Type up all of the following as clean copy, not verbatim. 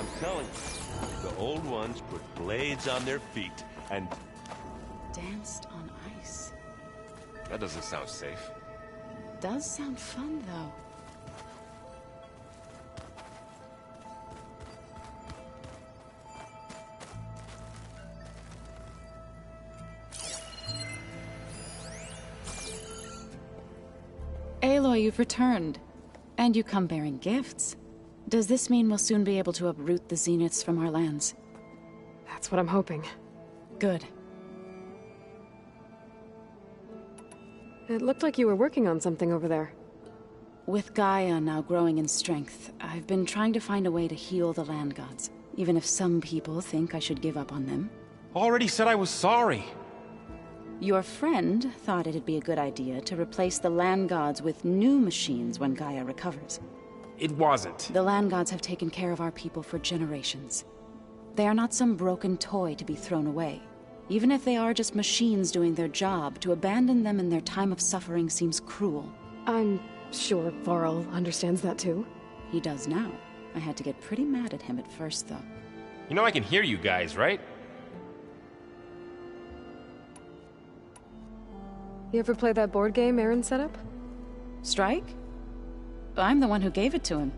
I'm telling you, the old ones put blades on their feet and... Danced on ice. That doesn't sound safe. Does sound fun, though. Aloy, you've returned. And you come bearing gifts. Does this mean we'll soon be able to uproot the Zeniths from our lands? That's what I'm hoping. Good. It looked like you were working on something over there. With Gaia now growing in strength, I've been trying to find a way to heal the land gods, even if some people think I should give up on them. Already said I was sorry. Your friend thought it'd be a good idea to replace the land gods with new machines when Gaia recovers. It wasn't. The land gods have taken care of our people for generations. They are not some broken toy to be thrown away. Even if they are just machines doing their job, to abandon them in their time of suffering seems cruel. I'm sure Varl understands that too. He does now. I had to get pretty mad at him at first, though. You know I can hear you guys, right? You ever play that board game Aaron set up? Strike? I'm the one who gave it to him.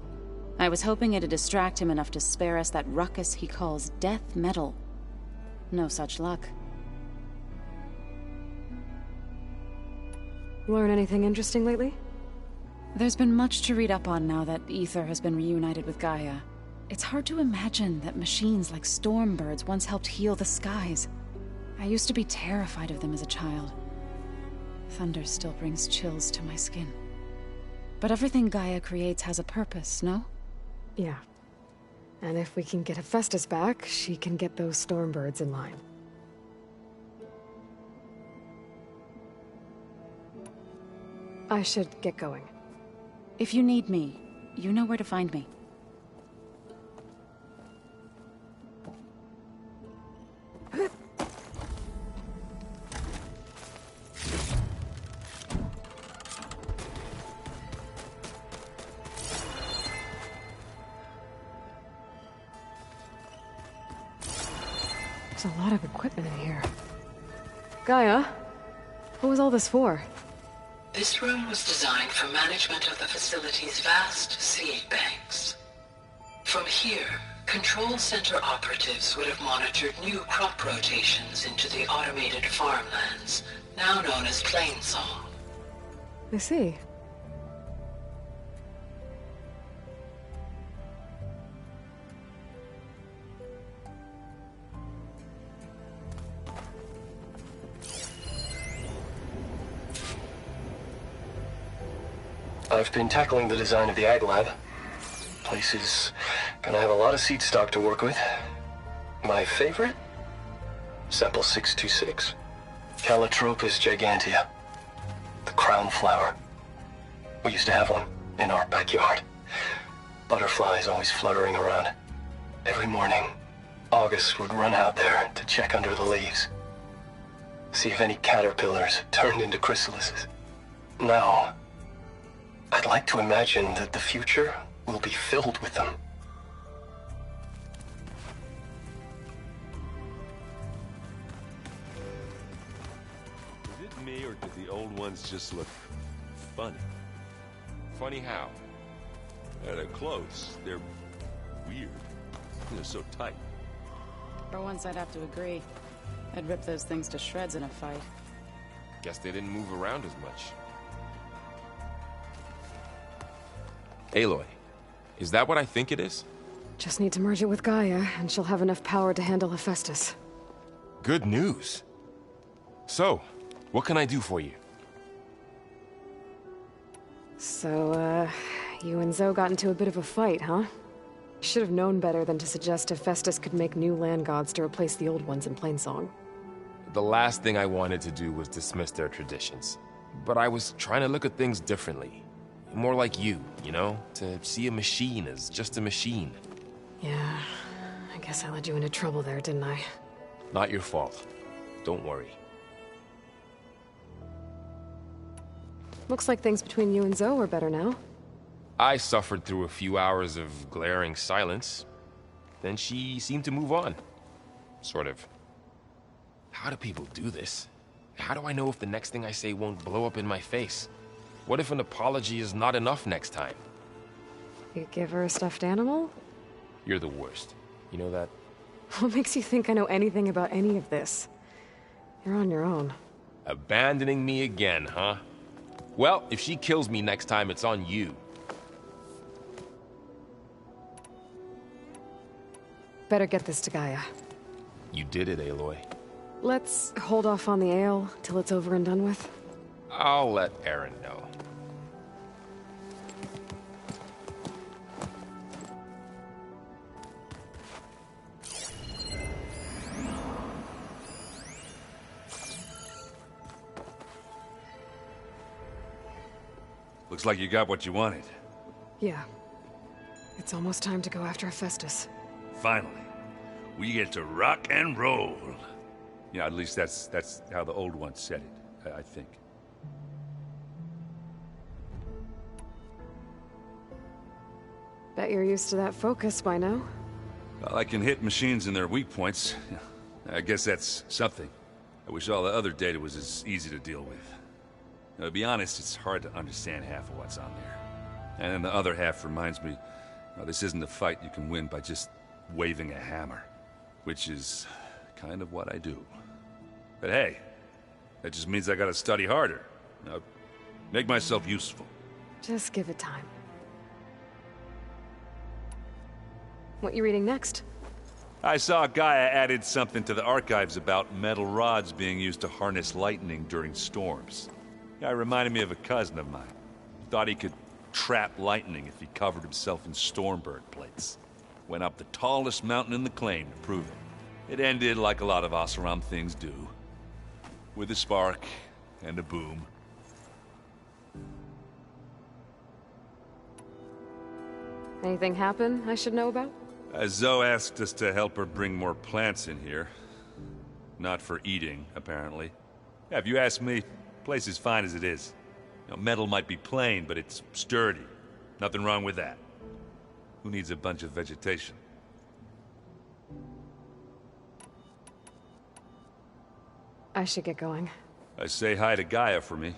I was hoping it'd distract him enough to spare us that ruckus he calls death metal. No such luck. Learn anything interesting lately? There's been much to read up on now that Aether has been reunited with Gaia. It's hard to imagine that machines like Stormbirds once helped heal the skies. I used to be terrified of them as a child. Thunder still brings chills to my skin. But everything Gaia creates has a purpose, no? Yeah. And if we can get Hephaestus back, she can get those Stormbirds in line. I should get going. If you need me, you know where to find me. There's a lot of equipment in here. Gaia, what was all this for? This room was designed for management of the facility's vast seed banks. From here, Control Center operatives would have monitored new crop rotations into the automated farmlands, now known as Plainsong. I see. I've been tackling the design of the Ag Lab. Place is gonna have a lot of seed stock to work with. My favorite? Sample 626. Calotropis gigantea. The crown flower. We used to have one in our backyard. Butterflies always fluttering around. Every morning, August would run out there to check under the leaves. See if any caterpillars turned into chrysalises. Now, I'd like to imagine that the future will be filled with them. Is it me, or did the old ones just look funny? Funny how? They're close. They're weird. They're so tight. For once, I'd have to agree. I'd rip those things to shreds in a fight. Guess they didn't move around as much. Aloy, is that what I think it is? Just need to merge it with Gaia, and she'll have enough power to handle Hephaestus. Good news. So, what can I do for you? So, you and Zoe got into a bit of a fight, huh? Should have known better than to suggest Hephaestus could make new land gods to replace the old ones in Plainsong. The last thing I wanted to do was dismiss their traditions. But I was trying to look at things differently. More like you know? To see a machine as just a machine. Yeah, I guess I led you into trouble there, didn't I? Not your fault. Don't worry. Looks like things between you and Zoe are better now. I suffered through a few hours of glaring silence. then she seemed to move on. Sort of. How do people do this? How do I know if the next thing I say won't blow up in my face? What if an apology is not enough next time? You give her a stuffed animal? You're the worst. You know that? What makes you think I know anything about any of this? You're on your own. Abandoning me again, huh? Well, if she kills me next time, it's on you. Better get this to Gaia. You did it, Aloy. Let's hold off on the ale till it's over and done with. I'll let Aaron know. Looks like you got what you wanted. Yeah. It's almost time to go after Hephaestus. Finally. We get to rock and roll. Yeah, at least that's how the old ones said it, I think. Bet you're used to that focus by now. Well, I can hit machines in their weak points. I guess that's something. I wish all the other data was as easy to deal with. Now, to be honest, it's hard to understand half of what's on there. And then the other half reminds me, this isn't a fight you can win by just waving a hammer. Which is kind of what I do. But hey, that just means I gotta study harder. Make myself useful. Just give it time. What you reading next? I saw Gaia added something to the archives about metal rods being used to harness lightning during storms. Guy reminded me of a cousin of mine. Thought he could trap lightning if he covered himself in Stormbird plates. Went up the tallest mountain in the claim to prove it. It ended like a lot of Oseram things do. With a spark and a boom. Anything happen I should know about? Zoe asked us to help her bring more plants in here. Not for eating, apparently. Yeah, if you ask me, the place is fine as it is. Metal might be plain, but it's sturdy. Nothing wrong with that. Who needs a bunch of vegetation? I should get going. Say hi to Gaia for me.